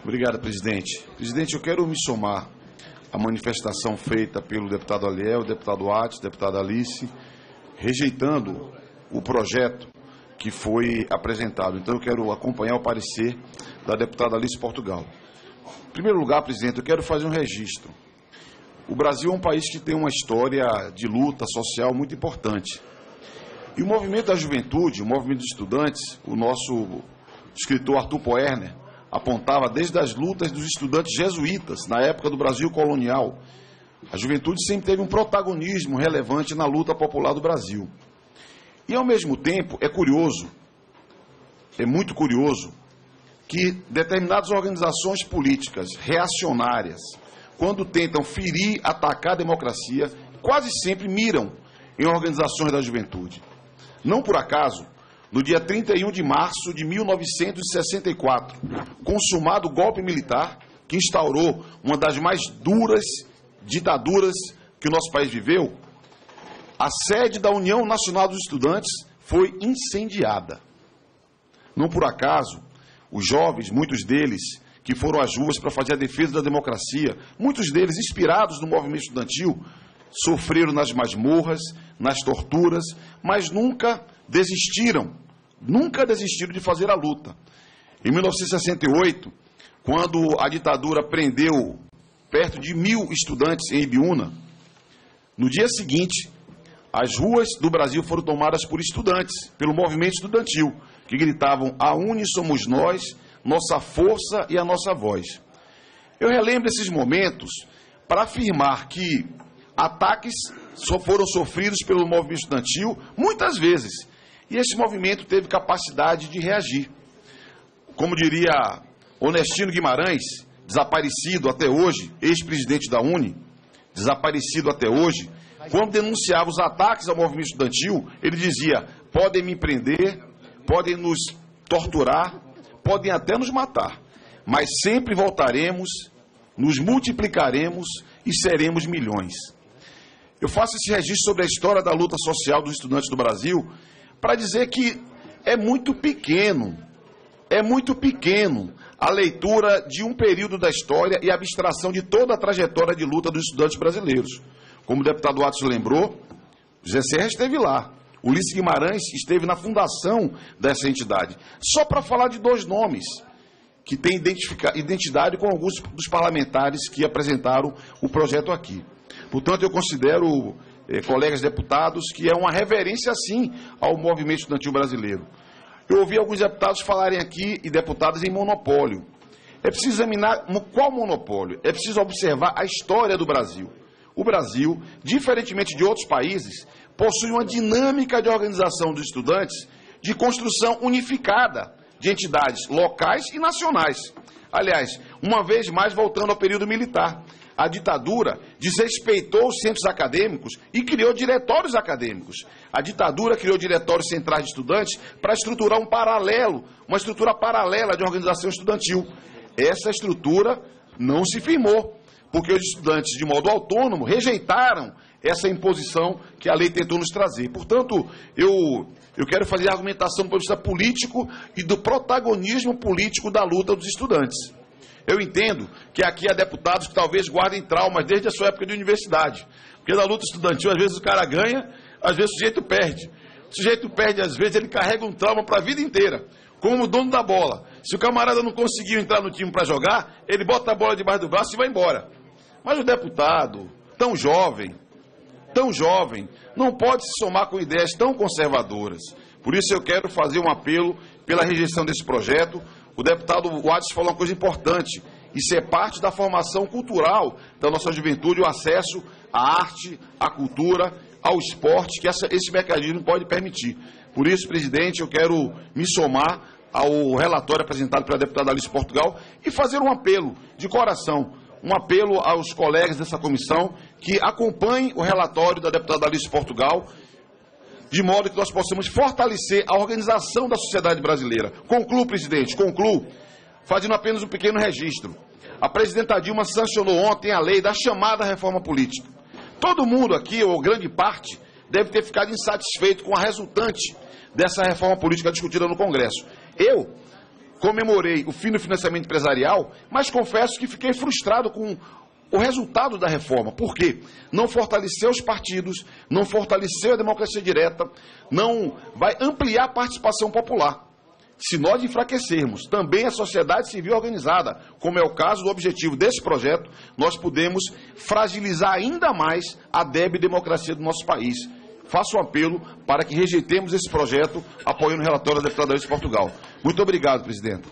Obrigado, presidente. Presidente, eu quero me somar à manifestação feita pelo deputado Aliel, deputado Atis, deputada Alice, rejeitando o projeto que foi apresentado. Então, eu quero acompanhar o parecer da deputada Alice Portugal. Em primeiro lugar, presidente, eu quero fazer um registro. O Brasil é um país que tem uma história de luta social muito importante. E o movimento da juventude, o movimento dos estudantes, o nosso escritor Arthur Poerner apontava desde as lutas dos estudantes jesuítas, na época do Brasil colonial. A juventude sempre teve um protagonismo relevante na luta popular do Brasil. E, ao mesmo tempo, é curioso, é muito curioso, que determinadas organizações políticas reacionárias, quando tentam ferir, atacar a democracia, quase sempre miram em organizações da juventude. Não por acaso, no dia 31 de março de 1964, consumado o golpe militar que instaurou uma das mais duras ditaduras que o nosso país viveu, a sede da União Nacional dos Estudantes foi incendiada. Não por acaso, os jovens, muitos deles, que foram às ruas para fazer a defesa da democracia, muitos deles inspirados no movimento estudantil, sofreram nas masmorras, nas torturas, mas nunca desistiram de fazer a luta. Em 1968, quando a ditadura prendeu perto de 1.000 estudantes em Ibiúna, no dia seguinte, as ruas do Brasil foram tomadas por estudantes, pelo movimento estudantil, que gritavam: "A UNE somos nós, nossa força e a nossa voz". Eu relembro esses momentos para afirmar que ataques só foram sofridos pelo movimento estudantil muitas vezes, e esse movimento teve capacidade de reagir. Como diria Onestino Guimarães, desaparecido até hoje, ex-presidente da UNE, desaparecido até hoje, quando denunciava os ataques ao movimento estudantil, ele dizia: podem me prender, podem nos torturar, podem até nos matar, mas sempre voltaremos, nos multiplicaremos e seremos milhões. Eu faço esse registro sobre a história da luta social dos estudantes do Brasil para dizer que é muito pequeno a leitura de um período da história e a abstração de toda a trajetória de luta dos estudantes brasileiros. Como o deputado Atis lembrou, José Serra esteve lá, Ulisses Guimarães esteve na fundação dessa entidade. Só para falar de dois nomes que têm identidade com alguns dos parlamentares que apresentaram o projeto aqui. Portanto, eu considero, colegas deputados, que é uma reverência, sim, ao movimento estudantil brasileiro. Eu ouvi alguns deputados falarem aqui, e deputadas, em monopólio. É preciso examinar qual monopólio, é preciso observar a história do Brasil. O Brasil, diferentemente de outros países, possui uma dinâmica de organização dos estudantes de construção unificada de entidades locais e nacionais. Aliás, uma vez mais voltando ao período militar, a ditadura desrespeitou os centros acadêmicos e criou diretórios acadêmicos. A ditadura criou diretórios centrais de estudantes para estruturar uma estrutura paralela de organização estudantil. Essa estrutura não se firmou, porque os estudantes, de modo autônomo, rejeitaram essa imposição que a lei tentou nos trazer. Portanto, eu quero fazer a argumentação do ponto de vista político e do protagonismo político da luta dos estudantes. Eu entendo que aqui há deputados que talvez guardem traumas desde a sua época de universidade, porque na luta estudantil, às vezes o cara ganha, às vezes o sujeito perde. O sujeito perde, às vezes ele carrega um trauma para a vida inteira, como o dono da bola. Se o camarada não conseguiu entrar no time para jogar, ele bota a bola debaixo do braço e vai embora. Mas o deputado, tão jovem, não pode se somar com ideias tão conservadoras. Por isso eu quero fazer um apelo pela rejeição desse projeto. O deputado Atis falou uma coisa importante: isso é parte da formação cultural da nossa juventude, o acesso à arte, à cultura, ao esporte, que esse mecanismo pode permitir. Por isso, presidente, eu quero me somar ao relatório apresentado pela deputada Alice Portugal e fazer um apelo de coração, um apelo aos colegas dessa comissão que acompanhem o relatório da deputada Alice Portugal, de modo que nós possamos fortalecer a organização da sociedade brasileira. Concluo, presidente, fazendo apenas um pequeno registro. A presidenta Dilma sancionou ontem a lei da chamada reforma política. Todo mundo aqui, ou grande parte, deve ter ficado insatisfeito com a resultante dessa reforma política discutida no Congresso. Eu, comemorei o fim do financiamento empresarial, mas confesso que fiquei frustrado com o resultado da reforma. Por quê? Não fortaleceu os partidos, não fortaleceu a democracia direta, não vai ampliar a participação popular. Se nós enfraquecermos também a sociedade civil organizada, como é o caso do objetivo desse projeto, nós podemos fragilizar ainda mais a débil democracia do nosso país. Faço um apelo para que rejeitemos esse projeto, apoiando o relatório da deputada Alice Portugal. Muito obrigado, presidente.